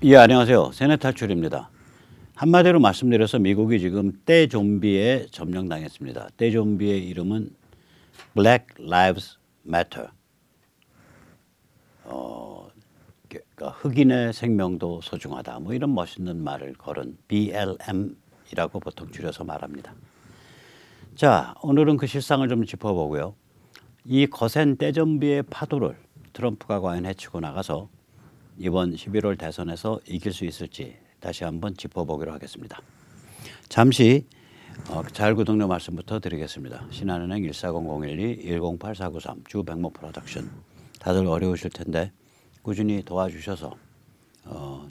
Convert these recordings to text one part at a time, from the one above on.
예, 안녕하세요. 세뇌 탈출입니다. 한마디로 말씀드려서 미국이 지금 떼좀비에 점령당했습니다. 떼좀비의 이름은 Black Lives Matter. 그러니까 흑인의 생명도 소중하다. 뭐 이런 멋있는 말을 걸은 BLM이라고 보통 줄여서 말합니다. 자, 오늘은 그 실상을 좀 짚어보고요. 이 거센 떼좀비의 파도를 트럼프가 과연 헤치고 나가서 이번 11월 대선에서 이길 수 있을지 다시 한번 짚어보기로 하겠습니다. 잠시 자율구독료 말씀부터 드리겠습니다. 신한은행 14001210843 주백모 프로덕션. 다들 어려우실 텐데 꾸준히 도와주셔서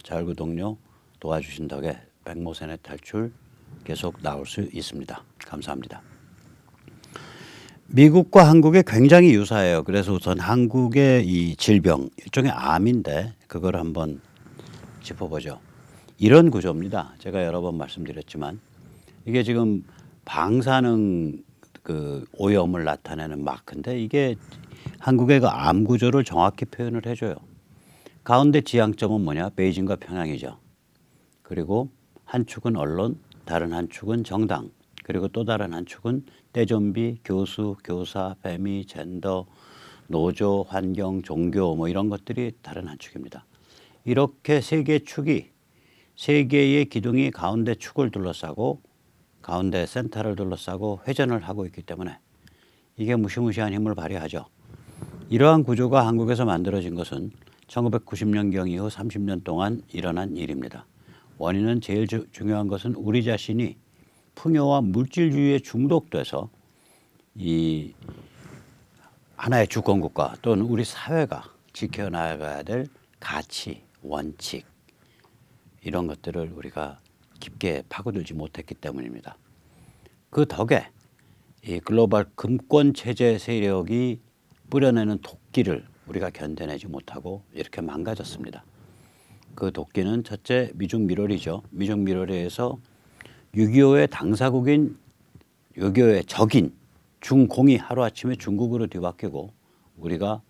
자율구독료 도와주신 덕에 백모세뇌 탈출 계속 나올 수 있습니다. 감사합니다. 미국과 한국이 굉장히 유사해요. 그래서 우선 한국의 이 질병, 일종의 암인데 그걸 한번 짚어보죠. 이런 구조입니다. 제가 여러 번 말씀드렸지만 이게 지금 방사능 그 오염을 나타내는 마크인데 이게 한국의 그 암 구조를 정확히 표현을 해줘요. 가운데 지향점은 뭐냐? 베이징과 평양이죠. 그리고 한 축은 언론, 다른 한 축은 정당, 그리고 또 다른 한 축은 떼좀비, 교수, 교사, 페미, 젠더, 노조, 환경, 종교 뭐 이런 것들이 다른 한 축입니다. 이렇게 세 개의 축이 세 개의 기둥이 가운데 축을 둘러싸고 가운데 센터를 둘러싸고 회전을 하고 있기 때문에 이게 무시무시한 힘을 발휘하죠. 이러한 구조가 한국에서 만들어진 것은 1990년경 이후 30년 동안 일어난 일입니다. 원인은 제일 중요한 것은 우리 자신이 풍요와 물질주의에 중독돼서 이 하나의 주권국가 또는 우리 사회가 지켜나가야 될 가치, 원칙 이런 것들을 우리가 깊게 파고들지 못했기 때문입니다. 그 덕에 이 글로벌 금권 체제 세력이 뿌려내는 도끼를 우리가 견뎌내지 못하고 이렇게 망가졌습니다. 그 도끼는 첫째 미중 밀월이죠. 미중 밀월에 의해서 6.25의 당사국인 6.25의 적인 중공이 하루아침에 중국으로 뒤바뀌고 우리가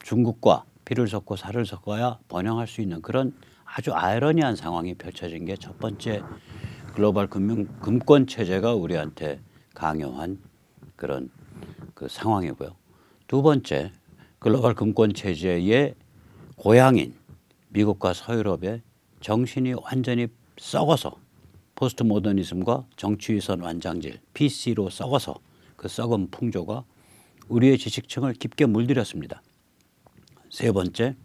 중국과 피를 섞고 살을 섞어야 번영할 수 있는 그런 아주 아이러니한 상황이 펼쳐진 게 첫 번째 글로벌 금권 체제가 우리한테 강요한 그런 그 상황이고요. 두 번째 글로벌 금권 체제의 고향인 미국과 서유럽의 정신이 완전히 썩어서 포스트 모더니즘과 정치위선 완장질 PC로 썩어서 그 썩은 풍조가 우리의 지식층을 깊게 물들였습니다. 세 번째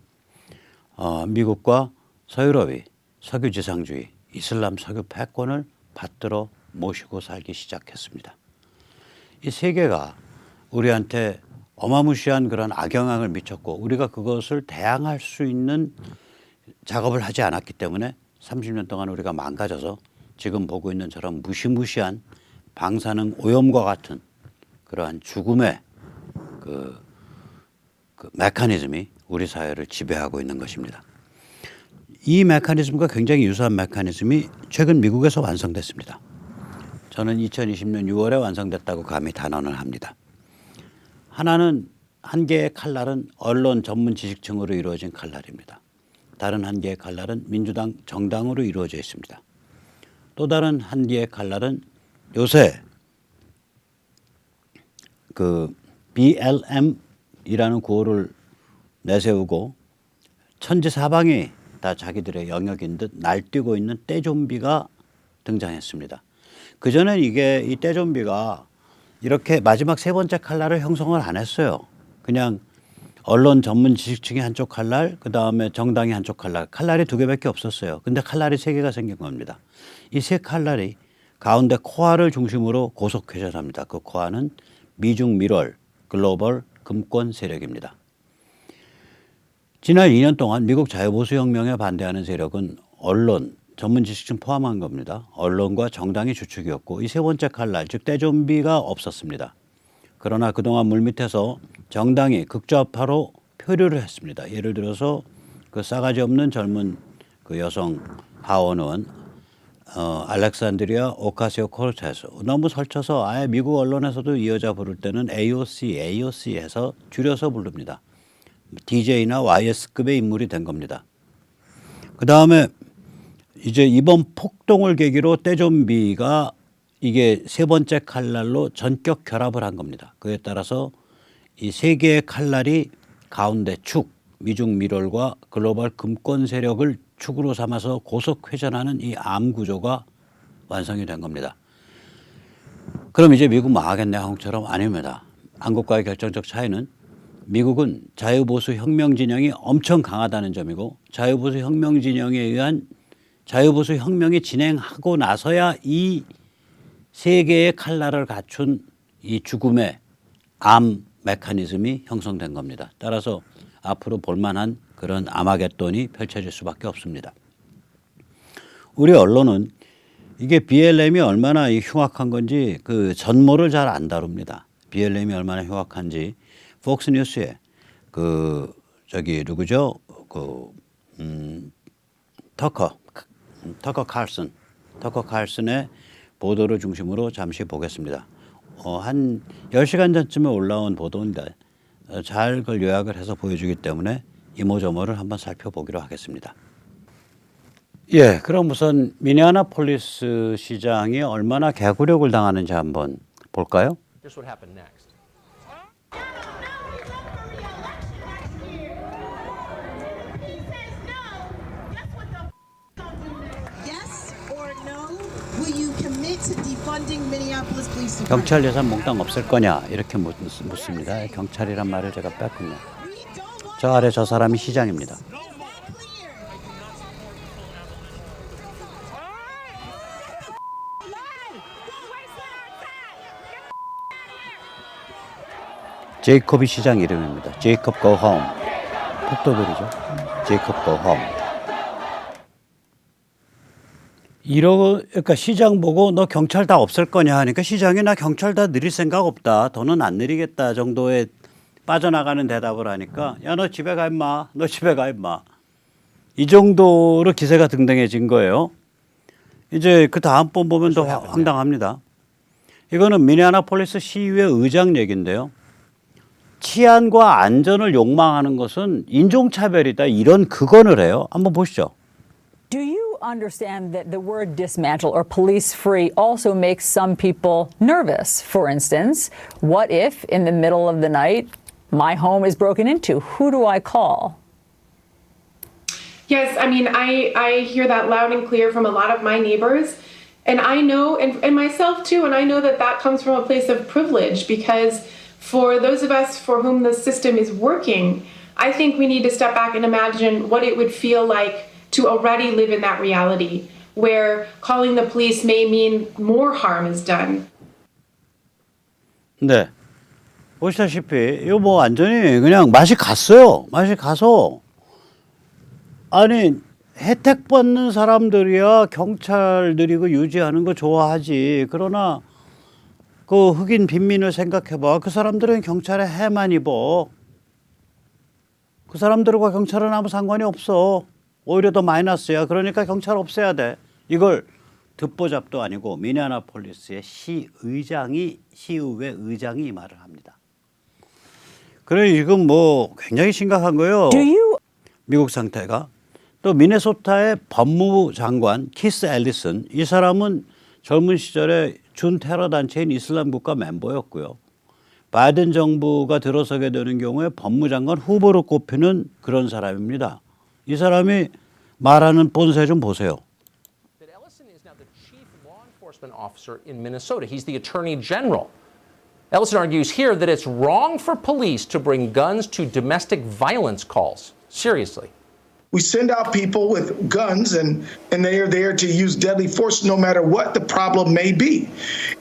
미국과 서유럽이 석유 지상주의, 이슬람 석유 패권을 받들어 모시고 살기 시작했습니다. 이 세 개가 우리한테 어마무시한 그런 악영향을 미쳤고 우리가 그것을 대항할 수 있는 작업을 하지 않았기 때문에 30년 동안 우리가 망가져서 지금 보고 있는 저런 무시무시한 방사능 오염과 같은 그러한 죽음의 그 메커니즘이 우리 사회를 지배하고 있는 것입니다. 이 메커니즘과 굉장히 유사한 메커니즘이 최근 미국에서 완성됐습니다. 저는 2020년 6월에 완성됐다고 감히 단언을 합니다. 하나는 한 개의 칼날은 언론 전문 지식층으로 이루어진 칼날입니다. 다른 한 개의 칼날은 민주당 정당으로 이루어져 있습니다. 또 다른 한 개의 칼날은 요새 그 BLM이라는 구호를 내세우고 천지사방이 다 자기들의 영역인 듯 날뛰고 있는 떼좀비가 등장했습니다. 그전엔 이 떼좀비가 이렇게 마지막 세 번째 칼날을 형성을 안 했어요. 그냥 언론 전문 지식층이 한쪽 칼날, 그 다음에 정당이 한쪽 칼날, 칼날이 두 개밖에 없었어요. 근데 칼날이 세 개가 생긴 겁니다. 이 세 칼날이 가운데 코아를 중심으로 고속회전합니다. 그 코아는 미중 밀월 글로벌 금권 세력입니다. 지난 2년 동안 미국 자유보수혁명에 반대하는 세력은 언론, 전문 지식층 포함한 겁니다. 언론과 정당이 주축이었고 이 세 번째 칼날, 즉 떼좀비가 없었습니다. 그러나 그동안 물밑에서 정당이 극좌파로 표류를 했습니다. 예를 들어서 그 싸가지 없는 젊은 그 여성 하원 의원 알렉산드리아 오카시오 코르테스 너무 설쳐서 아예 미국 언론에서도 이 여자 부를 때는 AOC 해서 줄여서 부릅니다. DJ나 YS급의 인물이 된 겁니다. 그다음에 이제 이번 폭동을 계기로 떼좀비가 이게 세 번째 칼날로 전격 결합을 한 겁니다. 그에 따라서 이 세 개의 칼날이 가운데 축, 미중 미롤과 글로벌 금권 세력을 축으로 삼아서 고속 회전하는 이 암 구조가 완성이 된 겁니다. 그럼 이제 미국 망하겠네 한국처럼 아닙니다. 한국과의 결정적 차이는 미국은 자유보수 혁명 진영이 엄청 강하다는 점이고 자유보수 혁명 진영에 의한 자유보수 혁명이 진행하고 나서야 이 세 개의 칼날을 갖춘 이 죽음의 암 메커니즘이 형성된 겁니다. 따라서 앞으로 볼만한 그런 아마겟돈이 펼쳐질 수밖에 없습니다. 우리 언론은 이게 BLM이 얼마나 흉악한 건지 그 전모를 잘 안 다룹니다. BLM이 얼마나 흉악한지 폭스뉴스에 그 저기 누구죠? 터커 칼슨의 보도를 중심으로 잠시 보겠습니다. 한 10시간 전쯤에 올라온 보도인데 잘 그걸 요약을 해서 보여주기 때문에 이모저모를 한번 살펴보기로 하겠습니다. 예, 그럼 우선 미니애나폴리스 시장이 얼마나 개구력을 당하는지 한번 볼까요? Here's what happened next. Yes or no? Will you commit to defunding Minneapolis Police Department? 경찰 예산 몽땅 없앨 거냐 이렇게 묻습니다. 경찰이란 말을 제가 뺐군요. We don't want 저 아래 저 사람이 시장입니다. clear. 제이콥이 시장 이름입니다. 제이콥 go home. 폭도들이죠. 제이콥 go home. 그러니까 시장 보고 너 경찰 다 없앨 거냐 하니까 시장이 나 경찰 다 늘릴 생각 없다. 더는 안 늘리겠다 정도의 빠져나가는 대답을 하니까 야 너 집에 가 임마. 너 집에 가 임마. 이 정도로 기세가 등등해진 거예요. 이제 그 다음 번 보면 더 황당합니다. 이거는 미니애나폴리스 시의회 의장 얘기인데요. 치안과 안전을 욕망하는 것은 인종차별이다. 이런 극언을 해요. 한번 보시죠. Do you understand that the word dismantle or police free also makes some people nervous? For instance, what if in the middle of the night my home is broken into? Who do I call? Yes, I mean, I hear that loud and clear from a lot of my neighbors. And I know, and myself too, and I know that that comes from a place of privilege because for those of us for whom the system is working, I think we need to step back and imagine what it would feel like to already live in that reality where calling the police may mean more harm is done. 네. 보시다시피 이거 뭐 완전히 그냥 맛이 갔어요. 맛이 가서 아니 혜택 받는 사람들이야 경찰들이 그 유지하는 거 좋아하지. 그러나 그 흑인 빈민을 생각해봐. 그 사람들은 경찰에 해만 입어. 그 사람들과 경찰은 아무 상관이 없어. 오히려 더 마이너스야. 그러니까 경찰 없애야 돼. 이걸 듣보잡도 아니고 미니애나폴리스의 시의회 의장이 이 말을 합니다. 그래 지금 뭐 굉장히 심각한 거예요. 미국 상태가. 또 미네소타의 법무부 장관 키스 앨리슨 이 사람은 젊은 시절에 준 테러 단체인 이슬람 국가 멤버였고요. 바이든 정부가 들어서게 되는 경우에 법무장관 후보로 꼽히는 그런 사람입니다. 이 사람이 말하는 본세 좀 보세요. That Ellison is now the chief law enforcement officer in Minnesota. He's the attorney general. Ellison argues here that it's wrong for police to bring guns to domestic violence calls. Seriously. We send out people with guns and they are there to use deadly force no matter what the problem may be.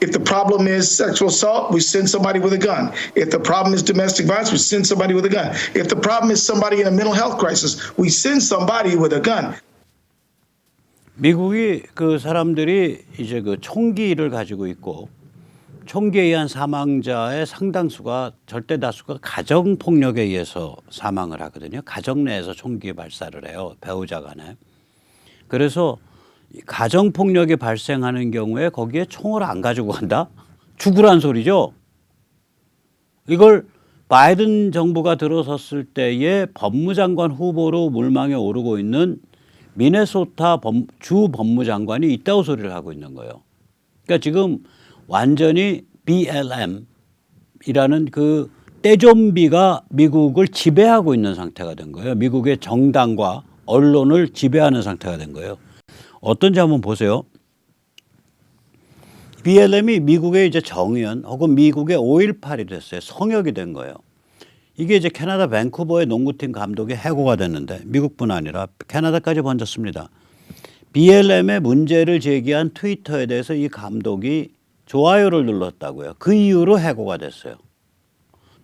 If the problem is sexual assault, we send somebody with a gun. If the problem is domestic violence, we send somebody with a gun. If the problem is somebody in a mental health crisis, we send somebody with a gun. 미국이 그 사람들이 이제 그 총기를 가지고 있고 총기에 의한 사망자의 상당수가 절대 다수가 가정 폭력에 의해서 사망을 하거든요. 가정 내에서 총기 발사를 해요. 배우자 간에. 그래서 가정 폭력이 발생하는 경우에 거기에 총을 안 가지고 간다? 죽으란 소리죠. 이걸 바이든 정부가 들어섰을 때의 법무장관 후보로 물망에 오르고 있는 미네소타 주 법무장관이 있다고 소리를 하고 있는 거예요. 그러니까 지금 완전히 BLM이라는 그 떼좀비가 미국을 지배하고 있는 상태가 된 거예요. 미국의 정당과 언론을 지배하는 상태가 된 거예요. 어떤지 한번 보세요. BLM이 미국의 이제 정의연 혹은 미국의 5.18이 됐어요. 성역이 된 거예요. 이게 이제 캐나다 밴쿠버의 농구팀 감독이 해고가 됐는데 미국뿐 아니라 캐나다까지 번졌습니다. BLM의 문제를 제기한 트위터에 대해서 이 감독이 좋아요를 눌렀다고요. 그 이후로 해고가 됐어요.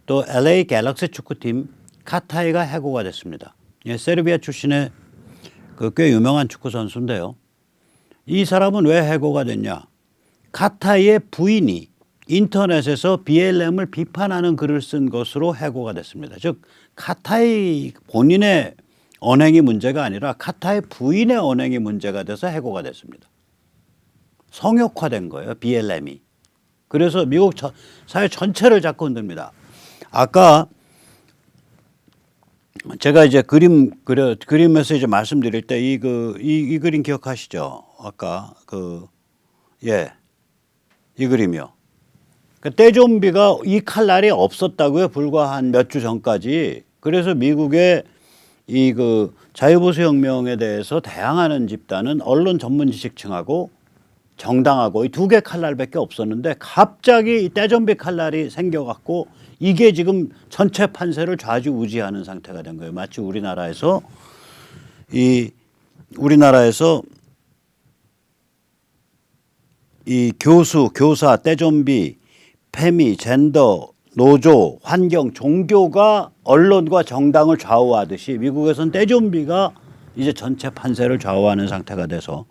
또 LA 갤럭시 축구팀 카타이가 해고가 됐습니다. 예, 세르비아 출신의 그 꽤 유명한 축구 선수인데요. 이 사람은 왜 해고가 됐냐? 카타이의 부인이 인터넷에서 BLM을 비판하는 글을 쓴 것으로 해고가 됐습니다. 즉 카타이 본인의 언행이 문제가 아니라 카타이 부인의 언행이 문제가 돼서 해고가 됐습니다. 성역화된 거예요. BLM이. 그래서 미국 사회 전체를 자꾸 흔듭니다. 아까 제가 이제 그림에서 이제 말씀드릴 때 이 그림 기억하시죠? 아까 이 그림이요. 그 떼좀비가 이 칼날이 없었다고요. 불과 한 몇 주 전까지. 그래서 미국의 이 그 자유보수 혁명에 대해서 대항하는 집단은 언론 전문 지식층하고 정당하고 이 두 개 칼날밖에 없었는데 갑자기 이 떼좀비 칼날이 생겨갖고 이게 지금 전체 판세를 좌지우지하는 상태가 된 거예요. 마치 우리나라에서 이 교수, 교사, 떼좀비, 페미, 젠더, 노조, 환경, 종교가 언론과 정당을 좌우하듯이 미국에서는 떼좀비가 이제 전체 판세를 좌우하는 상태가 돼서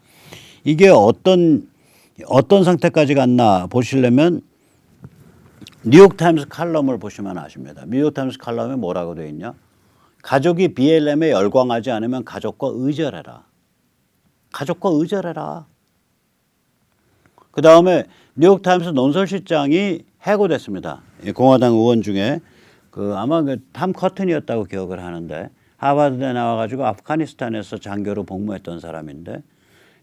이게 어떤 상태까지 갔나 보시려면 뉴욕타임스 칼럼을 보시면 아십니다. 뉴욕타임스 칼럼에 뭐라고 되어 있냐? 가족이 BLM에 열광하지 않으면 가족과 의절해라. 가족과 의절해라. 그 다음에 뉴욕타임스 논설실장이 해고됐습니다. 공화당 의원 중에 아마 탐 커튼이었다고 기억을 하는데 하버드대 나와가지고 아프가니스탄에서 장교로 복무했던 사람인데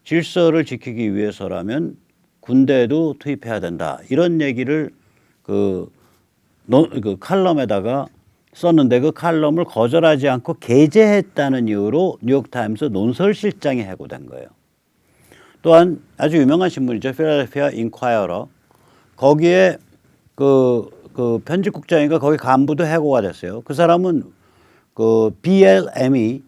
질서를 지키기 위해서라면 군대에도 투입해야 된다. 이런 얘기를 그 칼럼에다가 썼는데 그 칼럼을 거절하지 않고 게재했다는 이유로 뉴욕타임스 논설실장이 해고된 거예요. 또한 아주 유명한 신문이죠. 필라델피아 인콰이어러. 거기에 그 편집국장인가 거기 간부도 해고가 됐어요. 그 사람은 BLM이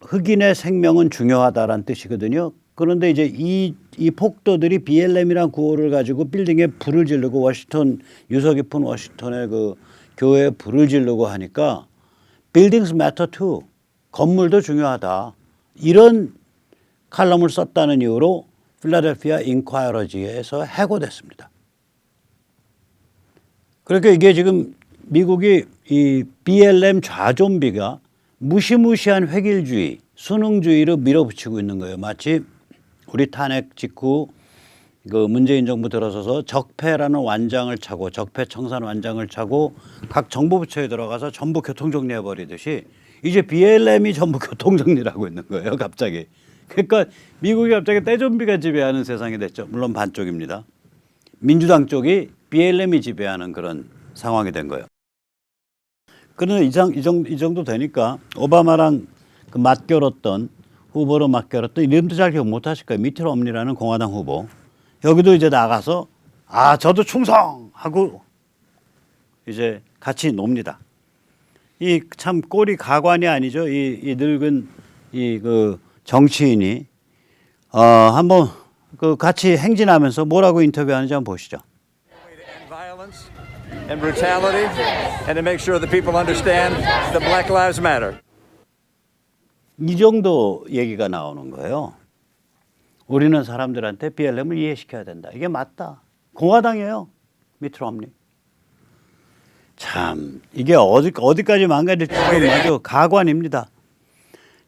흑인의 생명은 중요하다라는 뜻이거든요. 그런데 이제 이 폭도들이 BLM이란 구호를 가지고 빌딩에 불을 지르고 유서 깊은 워싱턴의 교회에 불을 지르고 하니까 Buildings matter too. 건물도 중요하다. 이런 칼럼을 썼다는 이유로 필라델피아 인콰이어러지에서 해고됐습니다. 그러니까 이게 지금 미국이 이 BLM 좌좀비가 무시무시한 획일주의, 수능주의로 밀어붙이고 있는 거예요. 마치 우리 탄핵 직후 문재인 정부 들어서서 적폐라는 완장을 차고 적폐 청산 완장을 차고 각 정부 부처에 들어가서 전부 교통정리해 버리듯이 이제 BLM이 전부 교통정리를 하고 있는 거예요. 갑자기. 그러니까 미국이 갑자기 떼좀비가 지배하는 세상이 됐죠. 물론 반쪽입니다. 민주당 쪽이 BLM이 지배하는 그런 상황이 된 거예요. 그런데 이 정도 되니까 오바마랑 후보로 맞결었던 이름도 잘 기억 못 하실 거예요. 미트 롬니라는 공화당 후보. 여기도 이제 나가서 저도 충성하고 이제 같이 놉니다. 이 참 꼴이 가관이 아니죠. 이 늙은 정치인이 한번 같이 행진하면서 뭐라고 인터뷰하는지 한번 보시죠. And brutality, and to make sure that people understand that Black Lives Matter. 이 정도 얘기가 나오는 거예요. 우리는 사람들한테 BLM을 이해시켜야 된다. 이게 맞다. 공화당이에요. 미트 롬니. 참 이게 어디까지 망가질지 아주 가관입니다.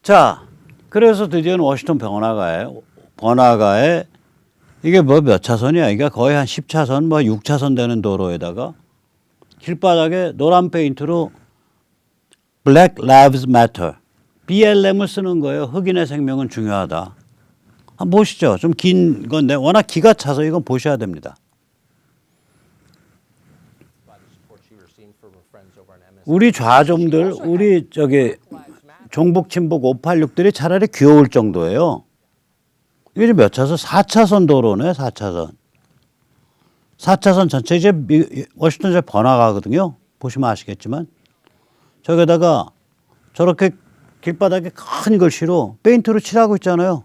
자, 그래서 드디어는 워싱턴 번화가에 이게 몇 차선이야? 이게 거의 한 10차선, 6차선 되는 도로에다가 길바닥에 노란 페인트로 Black Lives Matter, BLM을 쓰는 거예요. 흑인의 생명은 중요하다. 한번 보시죠. 좀 긴 건데 워낙 기가 차서 이건 보셔야 됩니다. 우리 좌좀들, 우리 저기 종북 친북 586들이 차라리 귀여울 정도예요. 이게 몇 차선? 4차선 도로네, 4차선. 4차선 전체 이제 워싱턴에 번화가거든요. 보시면 아시겠지만 저기다가 저렇게 길바닥에 큰 글씨로 페인트로 칠하고 있잖아요.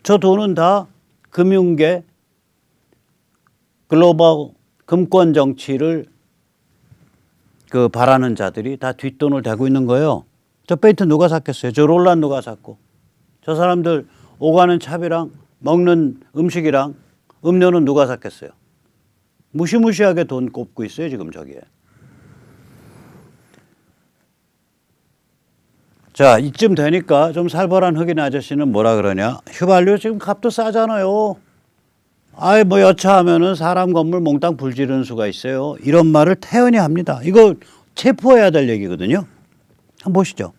저 돈은 다 금융계 글로벌 금권 정치를 그 바라는 자들이 다 뒷돈을 대고 있는 거예요. 저 페인트 누가 샀겠어요? 저 롤란 누가 샀고? 저 사람들 오가는 차비랑 먹는 음식이랑 음료는 누가 샀겠어요? 무시무시하게 돈 꼽고 있어요, 지금 저기에. 자, 이쯤 되니까 좀 살벌한 흑인 아저씨는 뭐라 그러냐? 휘발유 지금 값도 싸잖아요. 아이, 뭐 여차하면은 사람 건물 몽땅 불지르는 수가 있어요. 이런 말을 태연히 합니다. 이거 체포해야 될 얘기거든요. 한번 보시죠.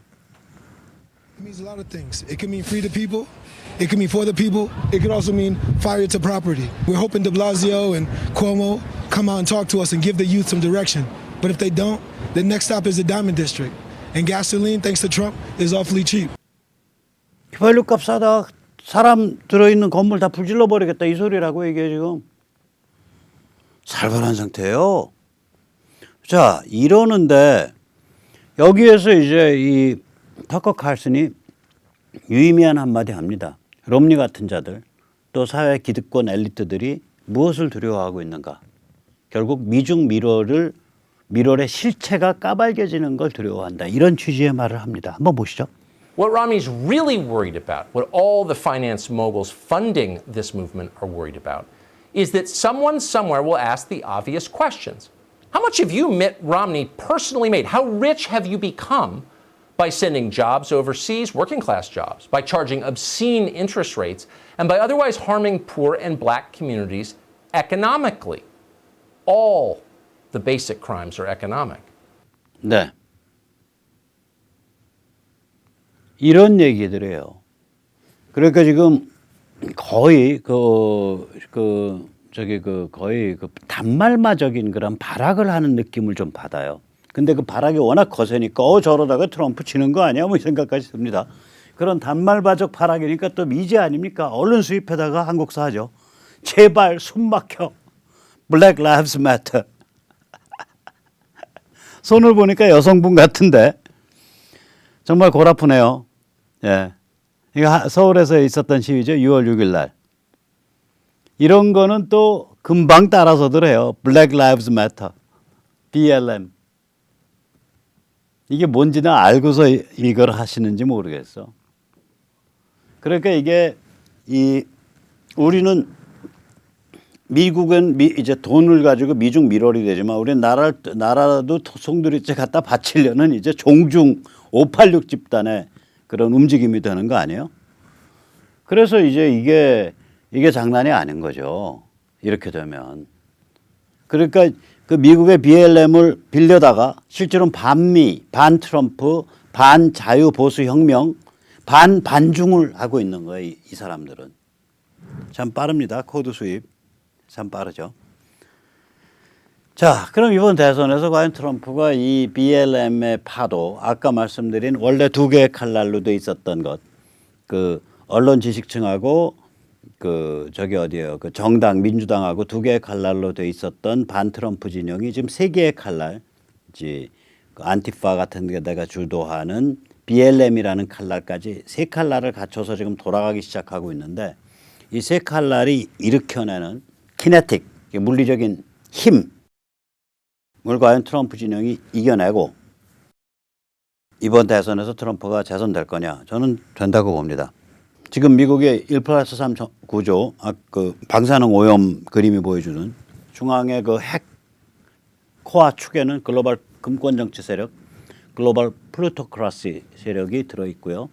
It means a lot of things. It can mean free the people. It can mean for the people. It could also mean fire to property. We're hoping de Blasio and Cuomo come out and talk to us and give the youth some direction. But if they don't, the next stop is the Diamond District. And gasoline, thanks to Trump, is awfully cheap. 휘발유 값 싸다. 사람 들어있는 건물 다 불질러 버리겠다. 이 소리라고 이게 지금. 살벌한 상태예요. 자, 이러는데 여기에서 이제 이 터커 칼슨이 유의미한 한마디 합니다. 롬니 같은 자들 또 사회 기득권 엘리트들이 무엇을 두려워하고 있는가? 결국 미중 미러의 실체가 까발겨지는 걸 두려워한다. 이런 취지의 말을 합니다. 한번 보시죠. What Romney's really worried about, what all the finance moguls funding this movement are worried about, is that someone somewhere will ask the obvious questions. How much have you, Mitt Romney, personally made? How rich have you become by sending jobs overseas, working class jobs, by charging obscene interest rates, and by otherwise harming poor and black communities economically? All the basic crimes are economic. 네. 이런 얘기들이에요. 그러니까 지금 거의 거의 단말마적인 그런 발악을 하는 느낌을 좀 받아요. 근데 그 발악이 워낙 거세니까 저러다가 트럼프 치는 거 아니야? 뭐 이 생각까지 듭니다. 그런 단말바적 발악이니까 또 미제 아닙니까? 언론 수입에다가 한국사 하죠. 제발 숨 막혀. Black Lives Matter. 손을 보니까 여성분 같은데 정말 골 아프네요. 예. 이거 서울에서 있었던 시위죠. 6월 6일 날. 이런 거는 또 금방 따라서들 해요. Black Lives Matter. BLM. 이게 뭔지는 알고서 이걸 하시는지 모르겠어. 그러니까 이게 우리는 미국은 이제 돈을 가지고 미중 밀월이 되지만 우리는 나라도 송두리째 갖다 바치려는 이제 종중 586 집단의 그런 움직임이 되는 거 아니에요? 그래서 이제 이게 장난이 아닌 거죠. 이렇게 되면. 그러니까 그 미국의 BLM을 빌려다가 실제로는 반미, 반 트럼프, 반 자유 보수 혁명, 반 반중을 하고 있는 거예요. 이 사람들은. 참 빠릅니다. 코드 수입. 참 빠르죠. 자, 그럼 이번 대선에서 과연 트럼프가 이 BLM의 파도, 아까 말씀드린 원래 두 개의 칼날로 돼 있었던 것, 그 언론 지식층하고 그 정당 민주당하고 두 개의 칼날로 돼 있었던 반 트럼프 진영이 지금 세 개의 칼날, 그 안티파 같은 데다가 주도하는 BLM이라는 칼날까지 세 칼날을 갖춰서 지금 돌아가기 시작하고 있는데 이 세 칼날이 일으켜내는 키네틱, 물리적인 힘을 과연 트럼프 진영이 이겨내고 이번 대선에서 트럼프가 재선될 거냐? 저는 된다고 봅니다. 지금 미국의 1+3 구조, 그 방사능 오염 그림이 보여주는 중앙의 그 핵 코어 축에는 글로벌 금권 정치 세력, 글로벌 플루토크라시 세력이 들어 있고요.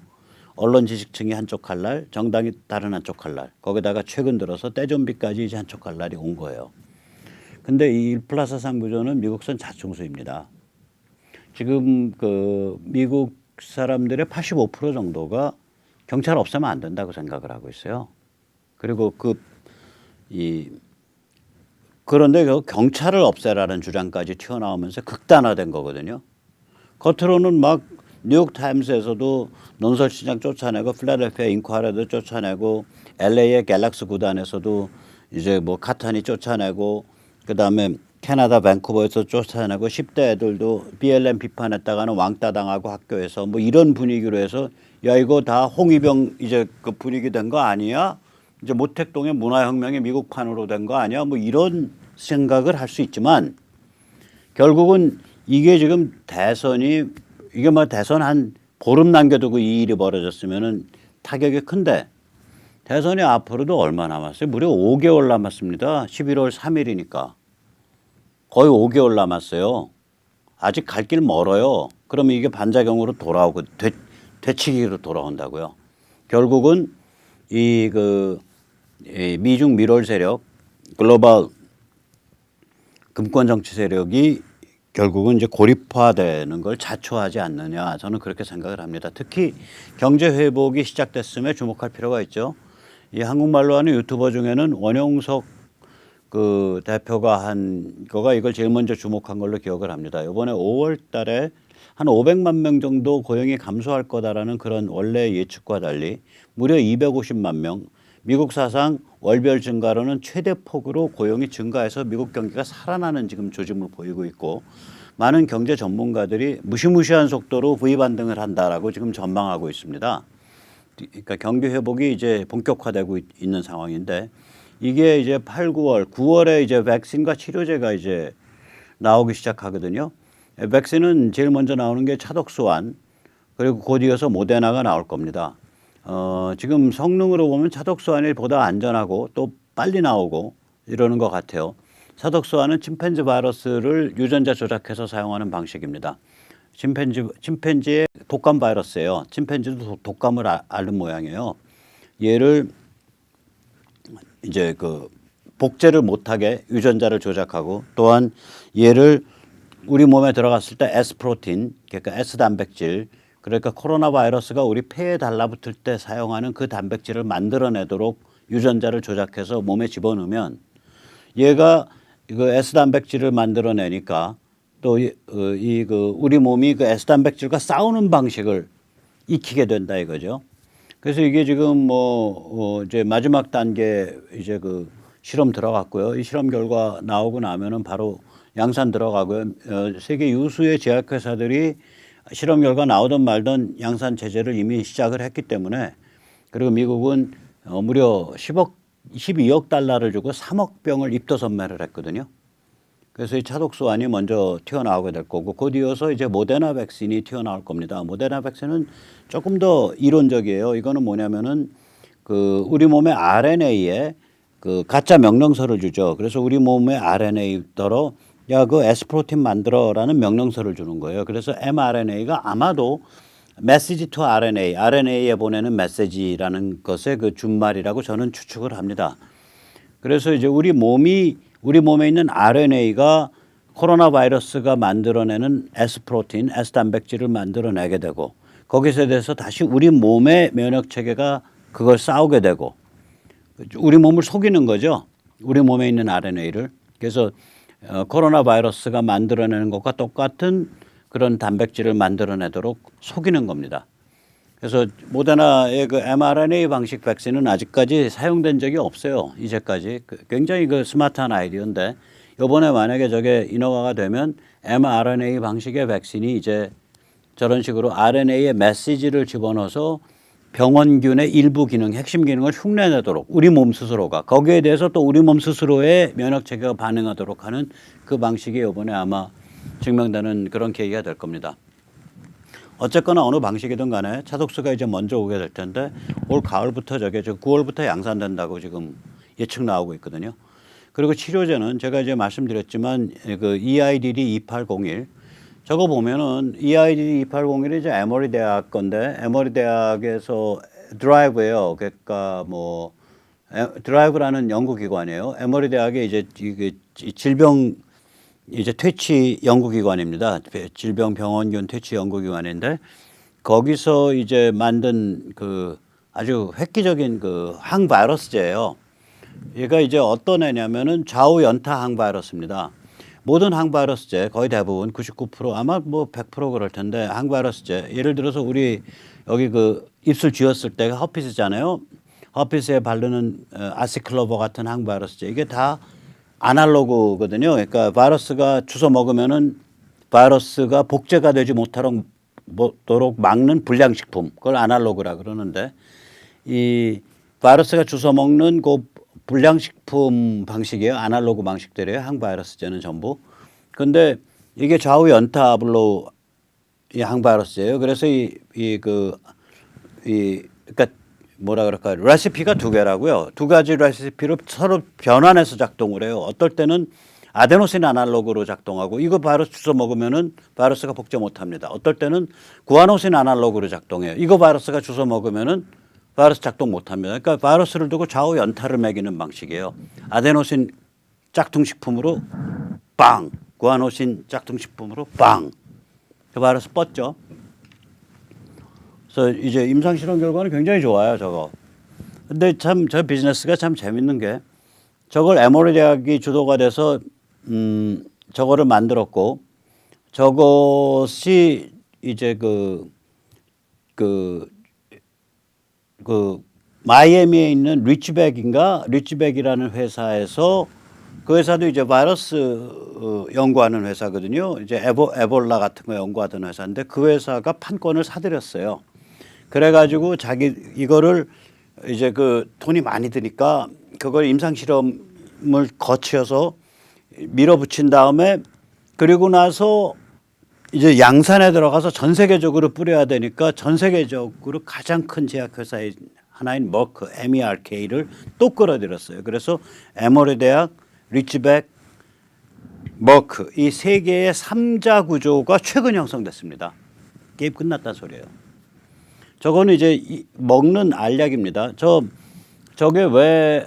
언론 지식층이 한쪽 칼날, 정당이 다른 한쪽 칼날, 거기다가 최근 들어서 떼좀비까지 이제 한쪽 칼날이 온 거예요. 근데 이 1+3 구조는 미국선 자충수입니다. 지금 그 미국 사람들의 85% 정도가 경찰 없애면 안 된다고 생각을 하고 있어요. 그리고 그런데 그 경찰을 없애라는 주장까지 튀어나오면서 극단화된 거거든요. 겉으로는 막 뉴욕 타임스에서도 논설시장 쫓아내고 필라델피아 인콰이러도 쫓아내고 LA의 갤럭시 구단에서도 이제 뭐 카타니 쫓아내고 그다음에 캐나다 밴쿠버에서 쫓아내고 10대 애들도 BLM 비판했다가는 왕따 당하고 학교에서 뭐 이런 분위기로 해서 야 이거 다 홍위병 이제 그 분위기 된 거 아니야? 이제 모택동의 문화혁명이 미국판으로 된 거 아니야? 뭐 이런 생각을 할 수 있지만 결국은 이게 지금 대선이 이게 뭐 대선 한 보름 남겨두고 이 일이 벌어졌으면은 타격이 큰데 대선이 앞으로도 얼마 남았어요? 무려 5개월 남았습니다. 11월 3일이니까 거의 5개월 남았어요. 아직 갈 길 멀어요. 그러면 이게 반작용으로 돌아오고 되치기로 돌아온다고요. 결국은 이 미중 밀월 세력, 글로벌 금권 정치 세력이 결국은 이제 고립화되는 걸 자초하지 않느냐 저는 그렇게 생각을 합니다. 특히 경제 회복이 시작됐음에 주목할 필요가 있죠. 이 한국말로 하는 유튜버 중에는 원영석 그 대표가 한 거가 이걸 제일 먼저 주목한 걸로 기억을 합니다. 이번에 5월 달에 한 500만 명 정도 고용이 감소할 거다라는 그런 원래 예측과 달리 무려 250만 명, 미국 사상 월별 증가로는 최대 폭으로 고용이 증가해서 미국 경기가 살아나는 지금 조짐을 보이고 있고 많은 경제 전문가들이 무시무시한 속도로 V 반등을 한다라고 지금 전망하고 있습니다. 그러니까 경기 회복이 이제 본격화되고 있는 상황인데 이게 이제 8, 9월, 9월에 이제 백신과 치료제가 이제 나오기 시작하거든요. 백신은 제일 먼저 나오는 게 차독수완 그리고 곧 이어서 모데나가 나올 겁니다. 지금 성능으로 보면 차독수완이 보다 안전하고 또 빨리 나오고 이러는 것 같아요. 차독수완은 침팬지 바이러스를 유전자 조작해서 사용하는 방식입니다. 침팬지의 독감 바이러스예요. 침팬지도 독감을 앓는 모양이에요. 얘를 이제 그 복제를 못하게 유전자를 조작하고 또한 얘를 우리 몸에 들어갔을 때 S 프로틴 그러니까 S 단백질 그러니까 코로나 바이러스가 우리 폐에 달라붙을 때 사용하는 그 단백질을 만들어내도록 유전자를 조작해서 몸에 집어넣으면 얘가 그 S 단백질을 만들어내니까 또 우리 몸이 그 S 단백질과 싸우는 방식을 익히게 된다 이거죠. 그래서 이게 지금 이제 마지막 단계 이제 그 실험 들어갔고요. 이 실험 결과 나오고 나면은 바로 양산 들어가고요. 세계 유수의 제약회사들이 실험 결과 나오든 말든 양산 제재를 이미 시작을 했기 때문에 그리고 미국은 무려 12억 달러를 주고 3억 병을 입도 선매를 했거든요. 그래서 이 차독수완이 먼저 튀어나오게 될 거고 곧 이어서 이제 모데나 백신이 튀어나올 겁니다. 모데나 백신은 조금 더 이론적이에요. 이거는 뭐냐면은 그 우리 몸의 RNA에 그 가짜 명령서를 주죠. 그래서 우리 몸의 RNA더러 야 그 S 프로틴 만들어라는 명령서를 주는 거예요. 그래서 mRNA가 아마도 메시지 투 RNA, RNA에 보내는 메시지라는 것의 그 준말이라고 저는 추측을 합니다. 그래서 이제 우리 몸에 있는 RNA가 코로나 바이러스가 만들어내는 S 프로틴, S 단백질을 만들어내게 되고 거기서 대해서 다시 우리 몸의 면역 체계가 그걸 싸우게 되고 우리 몸을 속이는 거죠. 우리 몸에 있는 RNA를. 그래서 코로나 바이러스가 만들어내는 것과 똑같은 그런 단백질을 만들어내도록 속이는 겁니다. 그래서 모데나의 그 mRNA 방식 백신은 아직까지 사용된 적이 없어요. 이제까지. 굉장히 그 스마트한 아이디어인데 이번에 만약에 저게 인허가가 되면 mRNA 방식의 백신이 이제 저런 식으로 RNA의 메시지를 집어넣어서 병원균의 일부 기능, 핵심 기능을 흉내내도록 우리 몸 스스로가 거기에 대해서 또 우리 몸 스스로의 면역 체계가 반응하도록 하는 그 방식이 이번에 아마 증명되는 그런 계기가 될 겁니다. 어쨌거나 어느 방식이든 간에 차독수가 이제 먼저 오게 될 텐데 올 가을부터 저게 9월부터 양산된다고 지금 예측 나오고 있거든요. 그리고 치료제는 제가 이제 말씀드렸지만 그 EIDD2801 저거 보면은 EIDD2801이 이제 에머리 대학 건데 에머리 대학에서 드라이브예요. 그러니까 뭐 드라이브라는 연구기관이에요. 에머리 대학의 이제 질병 이제 퇴치 연구기관입니다. 질병 병원균 퇴치 연구기관인데 거기서 이제 만든 그 아주 획기적인 그 항바이러스제예요. 얘가 이제 어떤 애냐면은 좌우 연타 항바이러스입니다. 모든 항바이러스제 거의 대부분 99% 아마 뭐 100% 그럴 텐데 항바이러스제 예를 들어서 우리 여기 그 입술 쥐었을 때 허피스잖아요. 허피스에 바르는 아시클로버 같은 항바이러스제 이게 다 아날로그거든요. 그러니까 바이러스가 주워 먹으면은 바이러스가 복제가 되지 못하도록 막는 불량식품 그걸 아날로그라 그러는데 이 바이러스가 주워 먹는 그 불량식품 방식이에요. 아날로그 방식들이에요. 항바이러스제는 전부. 근데 이게 좌우 연타블로 이 항바이러스제예요. 그래서 그러니까 뭐라 그럴까 레시피가 두 개라고요. 두 가지 레시피로 서로 변환해서 작동을 해요. 어떨 때는 아데노신 아날로그로 작동하고 이거 바이러스 주워 먹으면은 바이러스가 복제 못합니다. 어떨 때는 구아노신 아날로그로 작동해요. 이거 바이러스가 주워 먹으면은 바이러스 작동 못합니다. 그러니까 바이러스를 두고 좌우 연타를 매기는 방식이에요. 아데노신 짝퉁식품으로 빵, 구아노신 짝퉁식품으로 빵. 그 바이러스 뻗죠. 그래서 이제 임상실험 결과는 굉장히 좋아요, 저거. 근데 참 저 비즈니스가 참 재밌는 게 저걸 에모리 대학이 주도가 돼서 저거를 만들었고 저것이 이제 그 마이애미에 있는 리치백이라는 회사에서 그 회사도 이제 바이러스 연구하는 회사거든요. 이제 에볼라 같은 거 연구하던 회사인데 그 회사가 판권을 사들였어요. 그래가지고 이거를 이제 그 돈이 많이 드니까 그걸 임상 실험을 거쳐서 밀어붙인 다음에 그리고 나서 이제 양산에 들어가서 전 세계적으로 뿌려야 되니까 전 세계적으로 가장 큰 제약회사의 하나인 머크, MERK를 또 끌어들였어요. 그래서 에모리 대학, 리치백, 머크 이 세 개의 3자 구조가 최근 형성됐습니다. 게임 끝났다는 소리예요. 저거는 이제 먹는 알약입니다. 저게 왜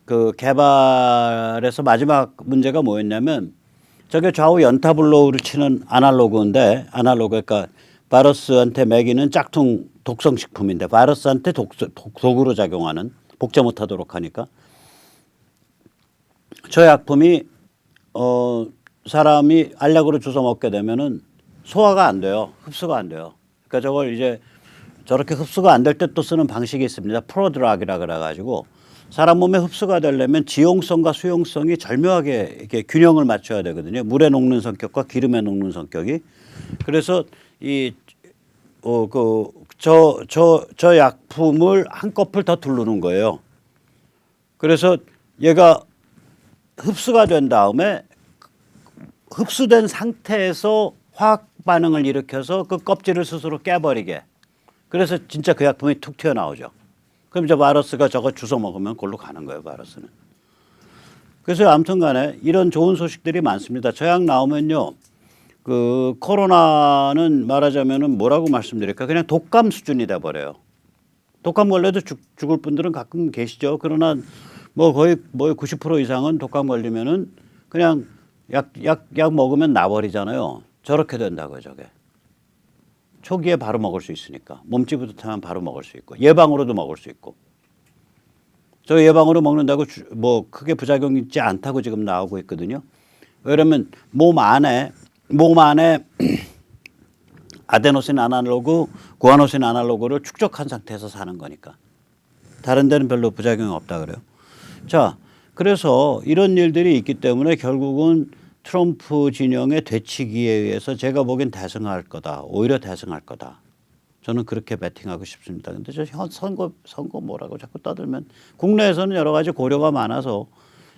그 개발에서 마지막 문제가 뭐였냐면 저게 좌우 연타블로우를 치는 아날로그인데 그러니까 바이러스한테 먹이는 짝퉁 독성 식품인데 바이러스한테 독으로 작용하는 복제 못하도록 하니까 저 약품이 사람이 알약으로 주워 먹게 되면은 소화가 안 돼요. 흡수가 안 돼요. 그러니까 저걸 이제 저렇게 흡수가 안 될 때 또 쓰는 방식이 있습니다. 프로드락이라 그래가지고 사람 몸에 흡수가 되려면 지용성과 수용성이 절묘하게 이렇게 균형을 맞춰야 되거든요. 물에 녹는 성격과 기름에 녹는 성격이. 그래서 저 약품을 한꺼풀 더 두르는 거예요. 그래서 얘가 흡수가 된 다음에 흡수된 상태에서 화학 반응을 일으켜서 그 껍질을 스스로 깨버리게. 그래서 진짜 그 약품이 툭 튀어나오죠. 그럼 이제 바이러스가 저거 주워 먹으면 그걸로 가는 거예요, 바이러스는. 그래서 아무튼 간에 이런 좋은 소식들이 많습니다. 저 약 나오면요. 그 코로나는 말하자면은 뭐라고 말씀드릴까? 그냥 독감 수준이 돼 버려요. 독감 걸려도 죽을 분들은 가끔 계시죠. 그러나 뭐 거의 90% 이상은 독감 걸리면은 그냥 약 먹으면 나버리잖아요. 저렇게 된다고요, 저게. 초기에 바로 먹을 수 있으니까. 몸집부터 바로 먹을 수 있고. 예방으로도 먹을 수 있고. 저 예방으로 먹는다고 뭐 크게 부작용이 있지 않다고 지금 나오고 있거든요. 왜냐면 몸 안에 아데노신 아날로그, 구아노신 아날로그를 축적한 상태에서 사는 거니까. 다른 데는 별로 부작용이 없다 그래요. 자, 그래서 이런 일들이 있기 때문에 결국은 트럼프 진영의 되치기에 의해서 제가 보기엔 대승할 거다. 오히려 대승할 거다. 저는 그렇게 배팅하고 싶습니다. 근데 저 선거 뭐라고 자꾸 떠들면 국내에서는 여러 가지 고려가 많아서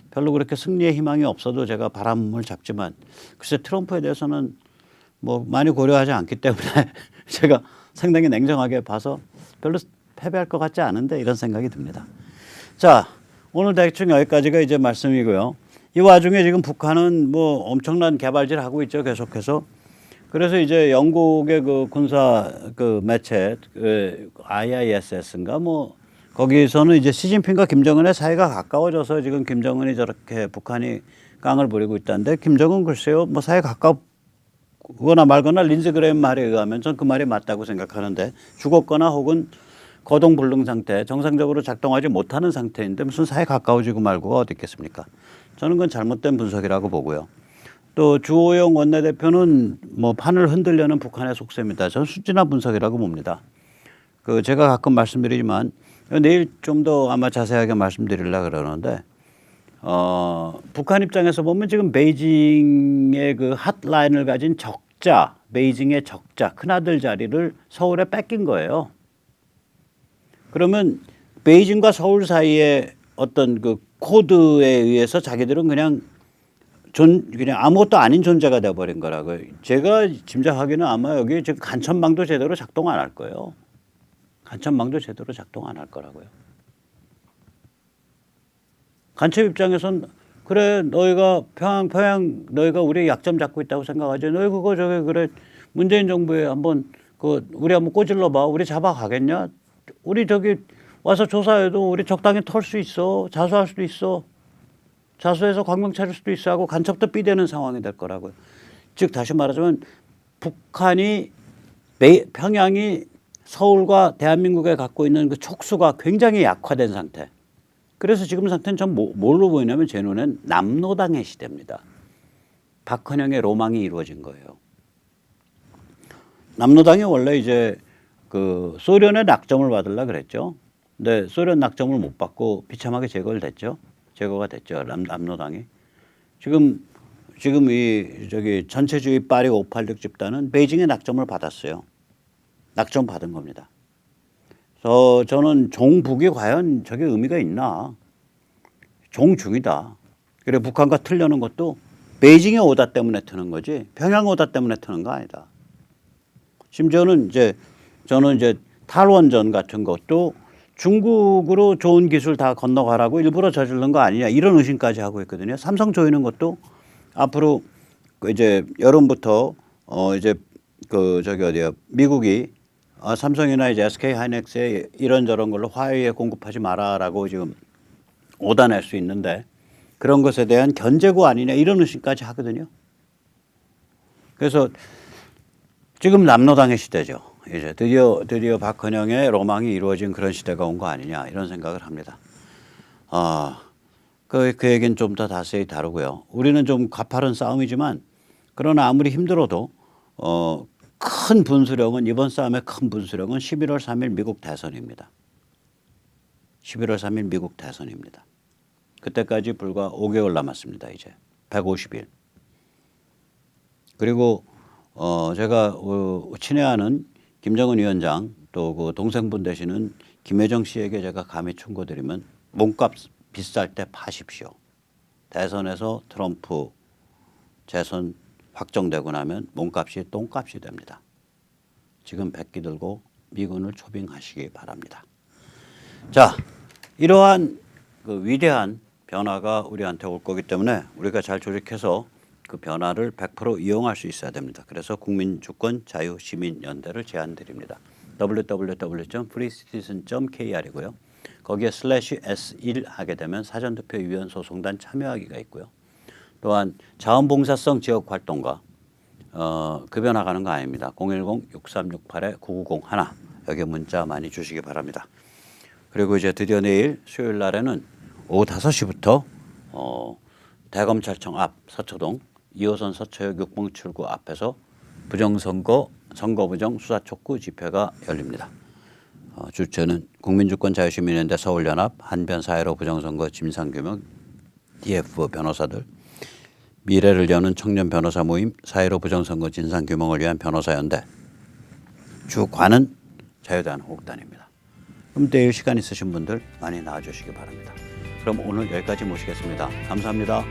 별로 그렇게 승리의 희망이 없어도 제가 바람을 잡지만 글쎄 트럼프에 대해서는 뭐 많이 고려하지 않기 때문에 제가 상당히 냉정하게 봐서 별로 패배할 것 같지 않은데 이런 생각이 듭니다. 자, 오늘 대충 여기까지가 이제 말씀이고요. 이 와중에 지금 북한은 뭐 엄청난 개발질을 하고 있죠. 계속해서. 그래서 이제 영국의 그 군사 그 매체 IISS인가 뭐 거기서는 이제 시진핑과 김정은의 사이가 가까워져서 지금 김정은이 저렇게 북한이 깡을 부리고 있다는데 김정은 글쎄요 뭐 사이 죽거나 말거나 린즈 그레임 말에 의하면 전 그 말이 맞다고 생각하는데 죽었거나 혹은 거동불능 상태, 정상적으로 작동하지 못하는 상태인데 무슨 사회 가까워지고 말고가 어디 있겠습니까? 저는 그건 잘못된 분석이라고 보고요. 또 주호영 원내대표는 뭐 판을 흔들려는 북한의 속셈이다. 저는 순진한 분석이라고 봅니다. 그 제가 가끔 말씀드리지만 내일 좀 더 아마 자세하게 말씀드리려고 그러는데 북한 입장에서 보면 지금 베이징의 그 핫라인을 가진 적자, 베이징의 적자, 큰아들 자리를 서울에 뺏긴 거예요. 그러면 베이징과 서울 사이에 어떤 그 코드에 의해서 자기들은 그냥 아무것도 아닌 존재가 되어버린 거라고요. 제가 짐작하기는 아마 여기 지금 간첩망도 제대로 작동 안 할 거예요. 간첩망도 제대로 작동 안 할 거라고요. 간첩 입장에선 그래 너희가 평양 너희가 우리 약점 잡고 있다고 생각하지. 너희 그거 저기 그래 문재인 정부에 한번 우리 한번 꼬질러봐. 우리 잡아가겠냐? 우리 저기 와서 조사해도 우리 적당히 털 수 있어. 자수할 수도 있어. 자수해서 광명 차릴 수도 있어 하고 간첩도 삐대는 상황이 될 거라고요. 즉 다시 말하자면 평양이 서울과 대한민국에 갖고 있는 그 촉수가 굉장히 약화된 상태. 그래서 지금 상태는 전 뭘로 보이냐면 제 눈엔 남로당의 시대입니다. 박헌영의 로망이 이루어진 거예요. 남로당이 원래 이제 그 소련의 낙점을 받으려고 그랬죠. 근데 소련 낙점을 못 받고 비참하게 제거가 됐죠. 남로당이. 지금 이 저기 전체주의 파리 586 집단은 베이징의 낙점을 받았어요. 낙점 받은 겁니다. 저는 종북이 과연 저게 의미가 있나? 종중이다. 그래 북한과 틀려는 것도 베이징의 오다 때문에 트는 거지 평양 오다 때문에 트는 거 아니다. 심지어는 저는 탈원전 같은 것도 중국으로 좋은 기술 다 건너가라고 일부러 저지른 거 아니냐 이런 의심까지 하고 있거든요. 삼성 조이는 것도 앞으로 이제 여름부터 이제 미국이 삼성이나 이제 SK 하이닉스에 이런저런 걸로 화웨이에 공급하지 마라라고 지금 오다낼 수 있는데 그런 것에 대한 견제구 아니냐 이런 의심까지 하거든요. 그래서 지금 남로당의 시대죠. 이제 드디어 박헌영의 로망이 이루어진 그런 시대가 온 거 아니냐 이런 생각을 합니다. 그 얘기는 좀 더 자세히 다루고요. 우리는 좀 가파른 싸움이지만 그러나 아무리 힘들어도 큰 분수령은 이번 싸움의 큰 분수령은 11월 3일 미국 대선입니다. 11월 3일 미국 대선입니다. 그때까지 불과 5개월 남았습니다. 이제 150일. 그리고 제가 친애하는 김정은 위원장 또 그 동생분 되시는 김여정 씨에게 제가 감히 충고드리면 몸값 비쌀 때 파십시오. 대선에서 트럼프 재선 확정되고 나면 몸값이 똥값이 됩니다. 지금 백기 들고 미군을 초빙하시기 바랍니다. 자, 이러한 그 위대한 변화가 우리한테 올 거기 때문에 우리가 잘 조직해서 그 변화를 100% 이용할 수 있어야 됩니다. 그래서 국민주권자유시민연대를 제안드립니다. www.freecitizen.kr이고요. 거기에 /S1 하게 되면 사전투표 위원 소송단 참여하기가 있고요. 또한 자원봉사성 지역활동가 급여 나가는 거 아닙니다. 010-6368-9901 여기 문자 많이 주시기 바랍니다. 그리고 이제 드디어 내일 수요일 날에는 오후 5시부터 대검찰청 앞 서초동 2호선 서초역 6번 출구 앞에서 부정선거, 선거부정 수사촉구 집회가 열립니다. 주최는 국민주권자유시민연대 서울연합, 한변4.15 부정선거 진상규명, DF 변호사들, 미래를 여는 청년 변호사 모임, 4.15 부정선거 진상규명을 위한 변호사연대, 주관은 자유대한 호국단입니다. 그럼 내일 시간 있으신 분들 많이 나와주시기 바랍니다. 그럼 오늘 여기까지 모시겠습니다. 감사합니다.